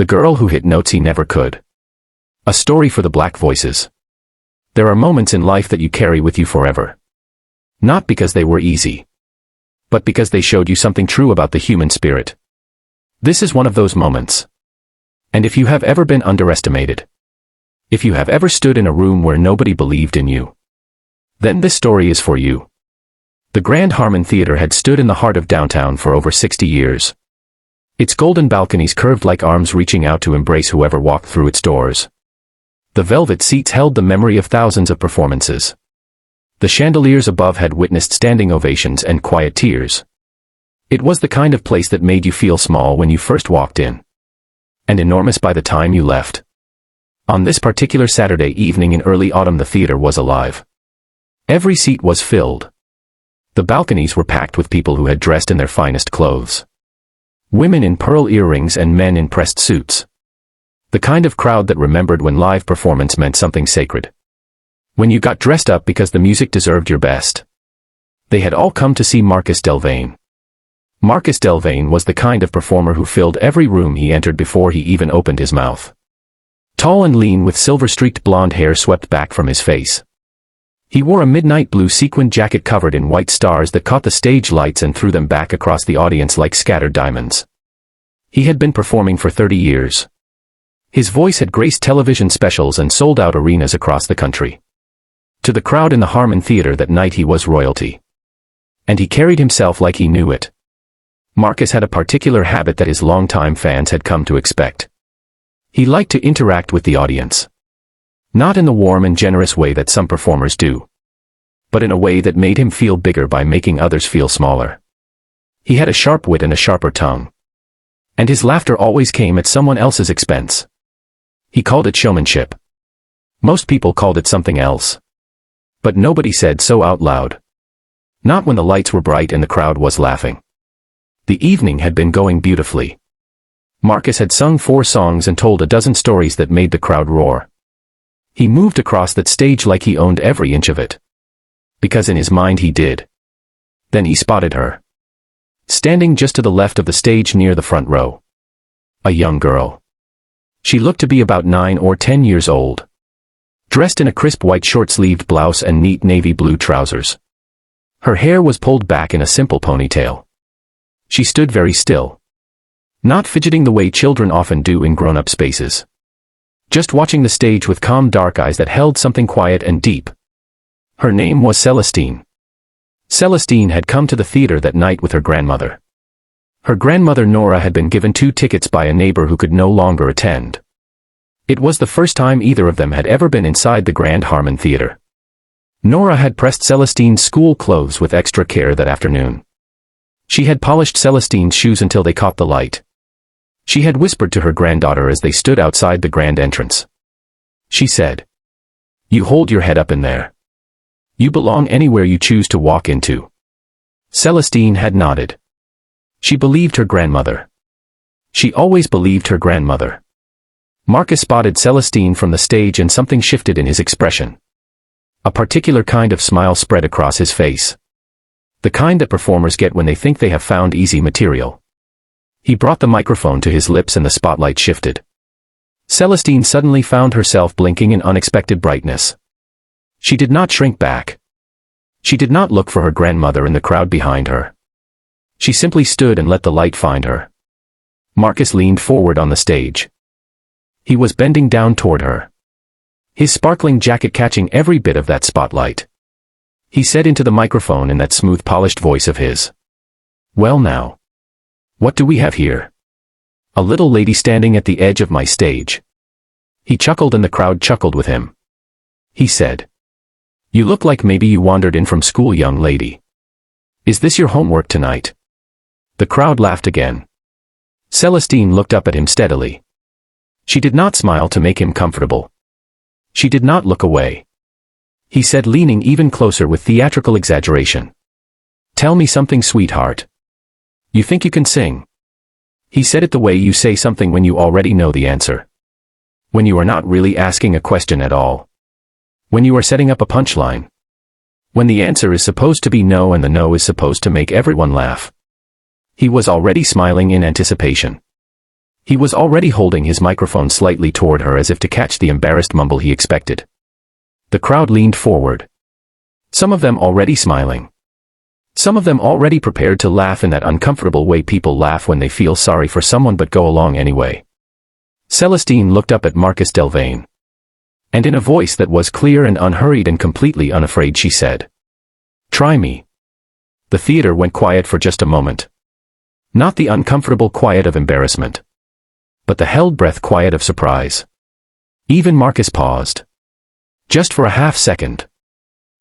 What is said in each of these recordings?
The girl who hit notes he never could. A story for the black voices. There are moments in life that you carry with you forever. Not because they were easy, but because they showed you something true about the human spirit. This is one of those moments. And if you have ever been underestimated, if you have ever stood in a room where nobody believed in you, then this story is for you. The Grand Harmon Theater had stood in the heart of downtown for over 60 years. Its golden balconies curved like arms reaching out to embrace whoever walked through its doors. The velvet seats held the memory of thousands of performances. The chandeliers above had witnessed standing ovations and quiet tears. It was the kind of place that made you feel small when you first walked in, and enormous by the time you left. On this particular Saturday evening in early autumn, the theater was alive. Every seat was filled. The balconies were packed with people who had dressed in their finest clothes. Women in pearl earrings and men in pressed suits. The kind of crowd that remembered when live performance meant something sacred. When you got dressed up because the music deserved your best. They had all come to see Marcus Delvane. Marcus Delvane was the kind of performer who filled every room he entered before he even opened his mouth. Tall and lean with silver-streaked blonde hair swept back from his face. He wore a midnight blue sequined jacket covered in white stars that caught the stage lights and threw them back across the audience like scattered diamonds. He had been performing for 30 years. His voice had graced television specials and sold out arenas across the country. To the crowd in the Harmon Theater that night he was royalty. And he carried himself like he knew it. Marcus had a particular habit that his longtime fans had come to expect. He liked to interact with the audience. Not in the warm and generous way that some performers do, but in a way that made him feel bigger by making others feel smaller. He had a sharp wit and a sharper tongue. And his laughter always came at someone else's expense. He called it showmanship. Most people called it something else. But nobody said so out loud. Not when the lights were bright and the crowd was laughing. The evening had been going beautifully. Marcus had sung 4 songs and told a dozen stories that made the crowd roar. He moved across that stage like he owned every inch of it. Because in his mind he did. Then he spotted her. Standing just to the left of the stage near the front row. A young girl. She looked to be about 9 or 10 years old. Dressed in a crisp white short-sleeved blouse and neat navy blue trousers. Her hair was pulled back in a simple ponytail. She stood very still. Not fidgeting the way children often do in grown-up spaces. Just watching the stage with calm dark eyes that held something quiet and deep. Her name was Celestine. Celestine had come to the theater that night with her grandmother. Her grandmother Nora had been given 2 tickets by a neighbor who could no longer attend. It was the first time either of them had ever been inside the Grand Harmon Theater. Nora had pressed Celestine's school clothes with extra care that afternoon. She had polished Celestine's shoes until they caught the light. She had whispered to her granddaughter as they stood outside the grand entrance. She said, "You hold your head up in there. You belong anywhere you choose to walk into." Celestine had nodded. She believed her grandmother. She always believed her grandmother. Marcus spotted Celestine from the stage and something shifted in his expression. A particular kind of smile spread across his face. The kind that performers get when they think they have found easy material. He brought the microphone to his lips and the spotlight shifted. Celestine suddenly found herself blinking in unexpected brightness. She did not shrink back. She did not look for her grandmother in the crowd behind her. She simply stood and let the light find her. Marcus leaned forward on the stage. He was bending down toward her. His sparkling jacket catching every bit of that spotlight. He said into the microphone in that smooth polished voice of his, "Well now. What do we have here?" "A little lady standing at the edge of my stage." He chuckled and the crowd chuckled with him. He said, "You look like maybe you wandered in from school, young lady. Is this your homework tonight?" The crowd laughed again. Celestine looked up at him steadily. She did not smile to make him comfortable. She did not look away. He said, leaning even closer with theatrical exaggeration, "Tell me something, sweetheart. You think you can sing?" He said it the way you say something when you already know the answer. When you are not really asking a question at all. When you are setting up a punchline. When the answer is supposed to be no and the no is supposed to make everyone laugh. He was already smiling in anticipation. He was already holding his microphone slightly toward her as if to catch the embarrassed mumble he expected. The crowd leaned forward. Some of them already smiling. Some of them already prepared to laugh in that uncomfortable way people laugh when they feel sorry for someone but go along anyway. Celestine looked up at Marcus Delvane. And in a voice that was clear and unhurried and completely unafraid she said, "Try me." The theater went quiet for just a moment. Not the uncomfortable quiet of embarrassment, but the held breath quiet of surprise. Even Marcus paused. Just for a half second.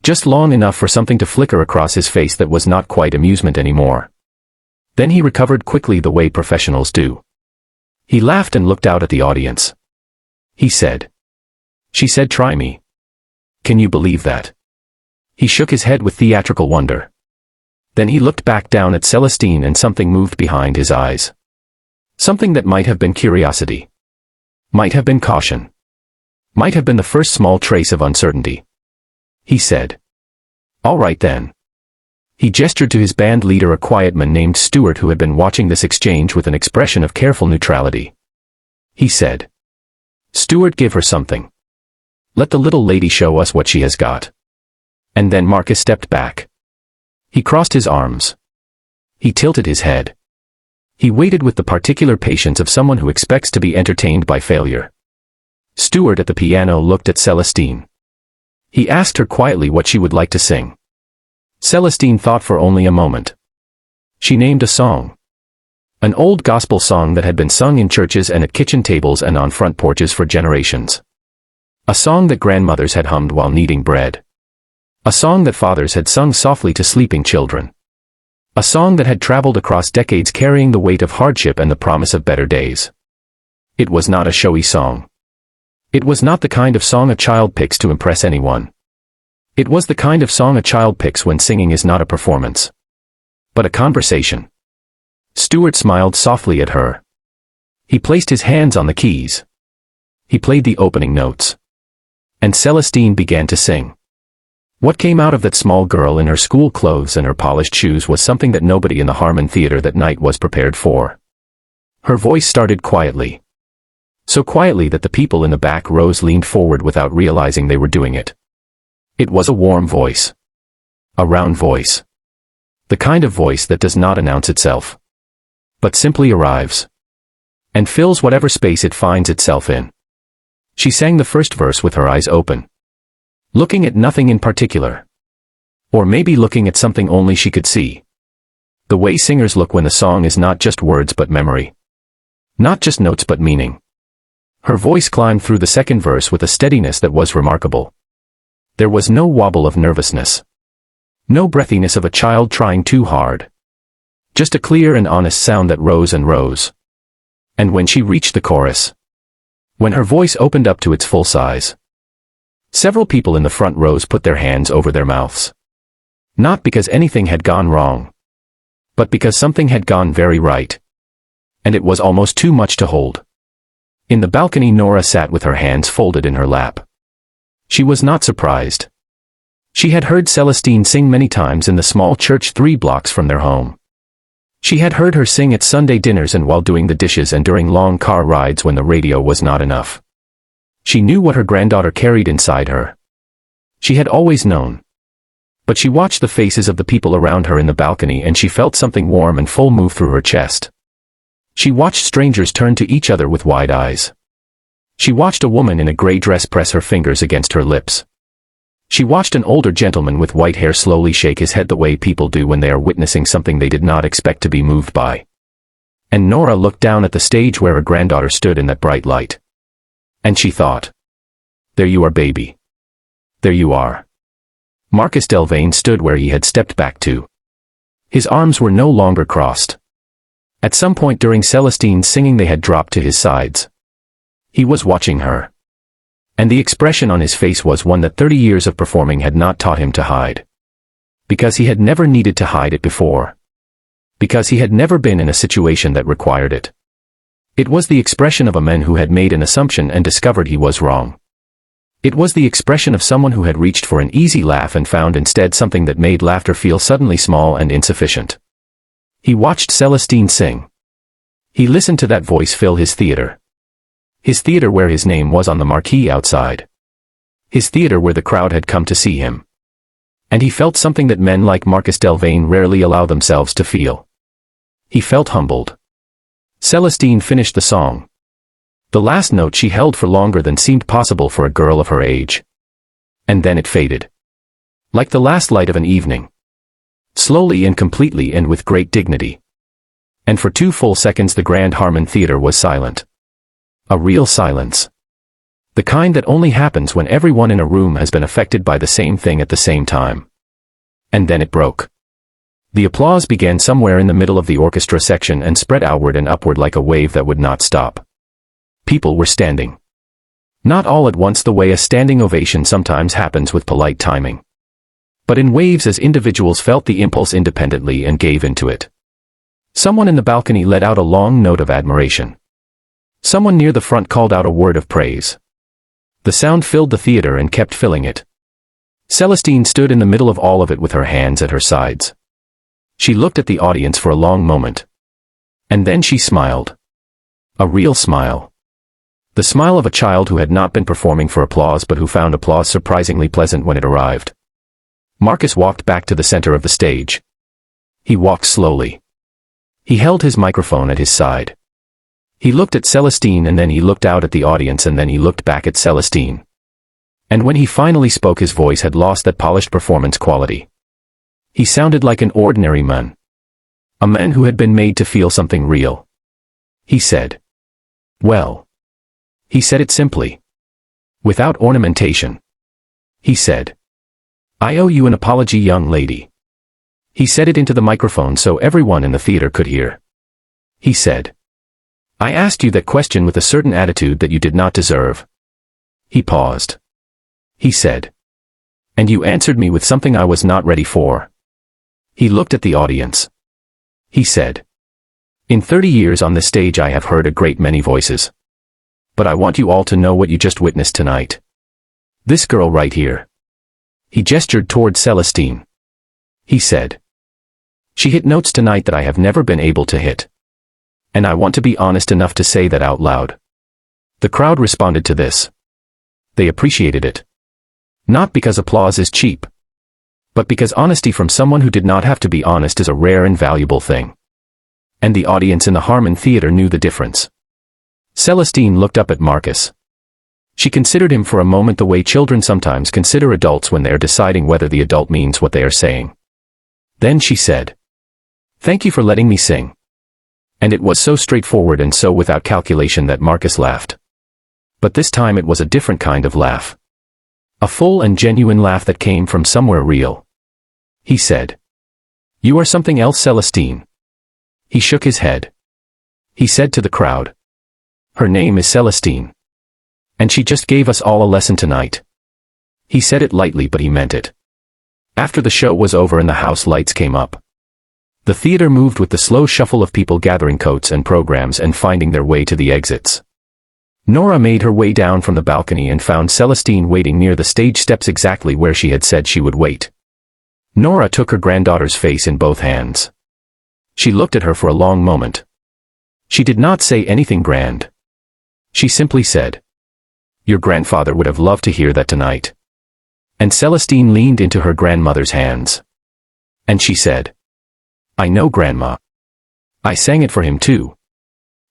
Just long enough for something to flicker across his face that was not quite amusement anymore. Then he recovered quickly the way professionals do. He laughed and looked out at the audience. He said, "She said try me. Can you believe that?" He shook his head with theatrical wonder. Then he looked back down at Celestine and something moved behind his eyes. Something that might have been curiosity. Might have been caution. Might have been the first small trace of uncertainty. He said, "All right then." He gestured to his band leader, a quiet man named Stuart, who had been watching this exchange with an expression of careful neutrality. He said, "Stuart, give her something. Let the little lady show us what she has got." And then Marcus stepped back. He crossed his arms. He tilted his head. He waited with the particular patience of someone who expects to be entertained by failure. Stuart at the piano looked at Celestine. He asked her quietly what she would like to sing. Celestine thought for only a moment. She named a song. An old gospel song that had been sung in churches and at kitchen tables and on front porches for generations. A song that grandmothers had hummed while kneading bread. A song that fathers had sung softly to sleeping children. A song that had traveled across decades carrying the weight of hardship and the promise of better days. It was not a showy song. It was not the kind of song a child picks to impress anyone. It was the kind of song a child picks when singing is not a performance, but a conversation. Stuart smiled softly at her. He placed his hands on the keys. He played the opening notes. And Celestine began to sing. What came out of that small girl in her school clothes and her polished shoes was something that nobody in the Harmon Theater that night was prepared for. Her voice started quietly. So quietly that the people in the back rows leaned forward without realizing they were doing it. It was a warm voice. A round voice. The kind of voice that does not announce itself, but simply arrives. And fills whatever space it finds itself in. She sang the first verse with her eyes open. Looking at nothing in particular. Or maybe looking at something only she could see. The way singers look when the song is not just words but memory. Not just notes but meaning. Her voice climbed through the second verse with a steadiness that was remarkable. There was no wobble of nervousness. No breathiness of a child trying too hard. Just a clear and honest sound that rose and rose. And when she reached the chorus, when her voice opened up to its full size, several people in the front rows put their hands over their mouths. Not because anything had gone wrong, but because something had gone very right. And it was almost too much to hold. In the balcony, Nora sat with her hands folded in her lap. She was not surprised. She had heard Celestine sing many times in the small church 3 blocks from their home. She had heard her sing at Sunday dinners and while doing the dishes and during long car rides when the radio was not enough. She knew what her granddaughter carried inside her. She had always known. But she watched the faces of the people around her in the balcony and she felt something warm and full move through her chest. She watched strangers turn to each other with wide eyes. She watched a woman in a gray dress press her fingers against her lips. She watched an older gentleman with white hair slowly shake his head the way people do when they are witnessing something they did not expect to be moved by. And Nora looked down at the stage where her granddaughter stood in that bright light. And she thought, "There you are, baby. There you are." Marcus Delvane stood where he had stepped back to. His arms were no longer crossed. At some point during Celestine's singing they had dropped to his sides. He was watching her. And the expression on his face was one that 30 years of performing had not taught him to hide. Because he had never needed to hide it before. Because he had never been in a situation that required it. It was the expression of a man who had made an assumption and discovered he was wrong. It was the expression of someone who had reached for an easy laugh and found instead something that made laughter feel suddenly small and insufficient. He watched Celestine sing. He listened to that voice fill his theater. His theater where his name was on the marquee outside. His theater where the crowd had come to see him. And he felt something that men like Marcus Delvane rarely allow themselves to feel. He felt humbled. Celestine finished the song. The last note she held for longer than seemed possible for a girl of her age. And then it faded. Like the last light of an evening. Slowly and completely and with great dignity. And for 2 full seconds the Grand Harmon Theater was silent. A real silence. The kind that only happens when everyone in a room has been affected by the same thing at the same time. And then it broke. The applause began somewhere in the middle of the orchestra section and spread outward and upward like a wave that would not stop. People were standing. Not all at once the way a standing ovation sometimes happens with polite timing. But in waves as individuals felt the impulse independently and gave into it. Someone in the balcony let out a long note of admiration. Someone near the front called out a word of praise. The sound filled the theater and kept filling it. Celestine stood in the middle of all of it with her hands at her sides. She looked at the audience for a long moment. And then she smiled. A real smile. The smile of a child who had not been performing for applause but who found applause surprisingly pleasant when it arrived. Marcus walked back to the center of the stage. He walked slowly. He held his microphone at his side. He looked at Celestine and then he looked out at the audience and then he looked back at Celestine. And when he finally spoke his voice had lost that polished performance quality. He sounded like an ordinary man. A man who had been made to feel something real. He said. Well. He said it simply. Without ornamentation. He said. I owe you an apology, young lady. He said it into the microphone so everyone in the theater could hear. He said. I asked you that question with a certain attitude that you did not deserve. He paused. He said. And you answered me with something I was not ready for. He looked at the audience. He said. In 30 years on this stage I have heard a great many voices. But I want you all to know what you just witnessed tonight. This girl right here. He gestured toward Celestine. He said. She hit notes tonight that I have never been able to hit. And I want to be honest enough to say that out loud. The crowd responded to this. They appreciated it. Not because applause is cheap. But because honesty from someone who did not have to be honest is a rare and valuable thing. And the audience in the Harmon Theater knew the difference. Celestine looked up at Marcus. She considered him for a moment the way children sometimes consider adults when they are deciding whether the adult means what they are saying. Then she said. Thank you for letting me sing. And it was so straightforward and so without calculation that Marcus laughed. But this time it was a different kind of laugh. A full and genuine laugh that came from somewhere real. He said. You are something else, Celestine. He shook his head. He said to the crowd. Her name is Celestine. And she just gave us all a lesson tonight. He said it lightly but he meant it. After the show was over and the house lights came up. The theater moved with the slow shuffle of people gathering coats and programs and finding their way to the exits. Nora made her way down from the balcony and found Celestine waiting near the stage steps exactly where she had said she would wait. Nora took her granddaughter's face in both hands. She looked at her for a long moment. She did not say anything grand. She simply said, Your grandfather would have loved to hear that tonight. And Celestine leaned into her grandmother's hands. And she said, I know, Grandma. I sang it for him too.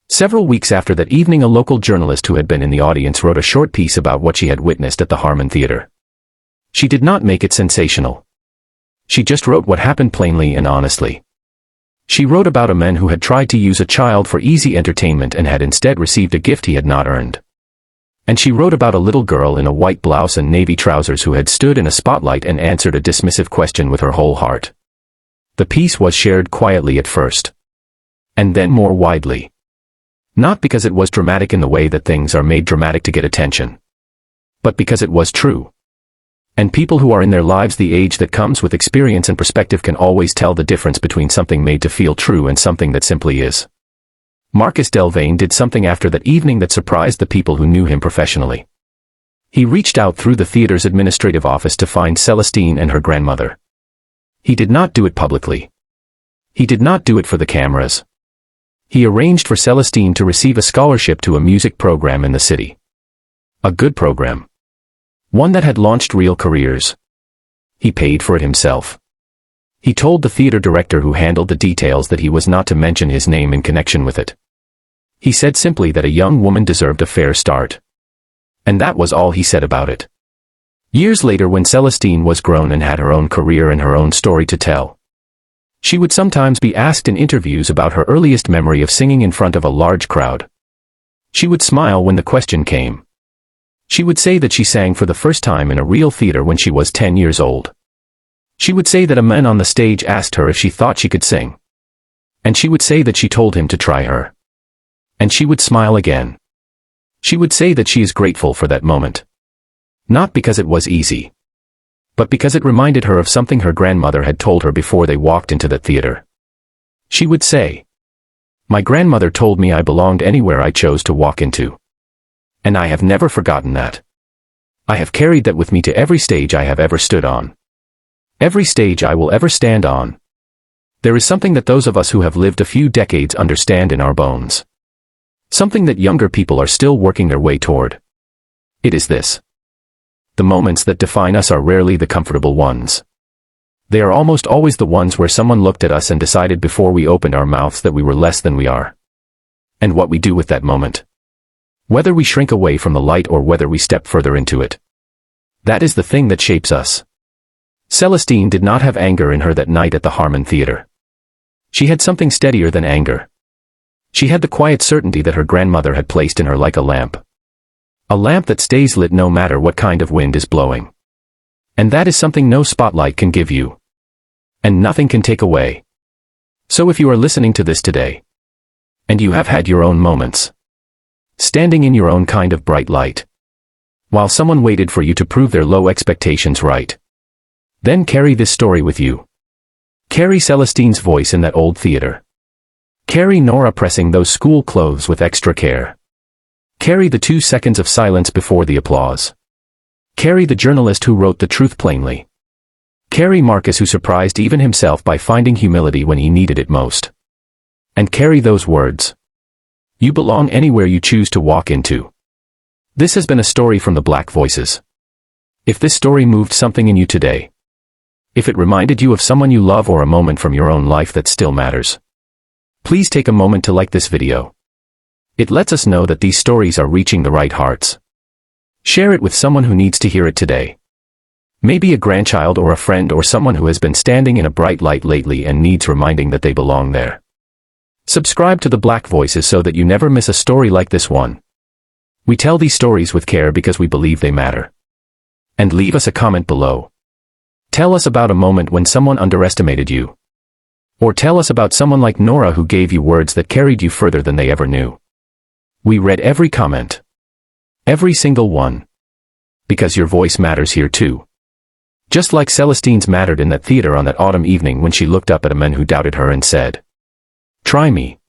Several weeks after that evening, a local journalist who had been in the audience wrote a short piece about what she had witnessed at the Harmon Theater. She did not make it sensational. She just wrote what happened plainly and honestly. She wrote about a man who had tried to use a child for easy entertainment and had instead received a gift he had not earned. And she wrote about a little girl in a white blouse and navy trousers who had stood in a spotlight and answered a dismissive question with her whole heart. The piece was shared quietly at first. And then more widely. Not because it was dramatic in the way that things are made dramatic to get attention. But because it was true. And people who are in their lives the age that comes with experience and perspective can always tell the difference between something made to feel true and something that simply is. Marcus Delvane did something after that evening that surprised the people who knew him professionally. He reached out through the theater's administrative office to find Celestine and her grandmother. He did not do it publicly. He did not do it for the cameras. He arranged for Celestine to receive a scholarship to a music program in the city. A good program. One that had launched real careers. He paid for it himself. He told the theater director who handled the details that he was not to mention his name in connection with it. He said simply that a young woman deserved a fair start. And that was all he said about it. Years later, when Celestine was grown and had her own career and her own story to tell, she would sometimes be asked in interviews about her earliest memory of singing in front of a large crowd. She would smile when the question came. She would say that she sang for the first time in a real theater when she was 10 years old. She would say that a man on the stage asked her if she thought she could sing. And she would say that she told him to try her. And she would smile again. She would say that she is grateful for that moment. Not because it was easy, but because it reminded her of something her grandmother had told her before they walked into the theater. She would say, "My grandmother told me I belonged anywhere I chose to walk into. And I have never forgotten that. I have carried that with me to every stage I have ever stood on. Every stage I will ever stand on. There is something that those of us who have lived a few decades understand in our bones. Something that younger people are still working their way toward. It is this. The moments that define us are rarely the comfortable ones. They are almost always the ones where someone looked at us and decided before we opened our mouths that we were less than we are. And what we do with that moment. Whether we shrink away from the light or whether we step further into it. That is the thing that shapes us. Celestine did not have anger in her that night at the Harmon Theater. She had something steadier than anger. She had the quiet certainty that her grandmother had placed in her like a lamp. A lamp that stays lit no matter what kind of wind is blowing. And that is something no spotlight can give you. And nothing can take away. So if you are listening to this today, and you have had your own moments, standing in your own kind of bright light, while someone waited for you to prove their low expectations right, then carry this story with you. Carry Celestine's voice in that old theater. Carry Nora pressing those school clothes with extra care. Carry the 2 seconds of silence before the applause. Carry the journalist who wrote the truth plainly. Carry Marcus who surprised even himself by finding humility when he needed it most. And carry those words. You belong anywhere you choose to walk into. This has been a story from the Black Voices. If this story moved something in you today, if it reminded you of someone you love or a moment from your own life that still matters, please take a moment to like this video. It lets us know that these stories are reaching the right hearts. Share it with someone who needs to hear it today. Maybe a grandchild or a friend or someone who has been standing in a bright light lately and needs reminding that they belong there. Subscribe to the Black Voices so that you never miss a story like this one. We tell these stories with care because we believe they matter. And leave us a comment below. Tell us about a moment when someone underestimated you. Or tell us about someone like Nora who gave you words that carried you further than they ever knew. We read every comment. Every single one. Because your voice matters here too. Just like Celestine's mattered in that theater on that autumn evening when she looked up at a man who doubted her and said, "Try me."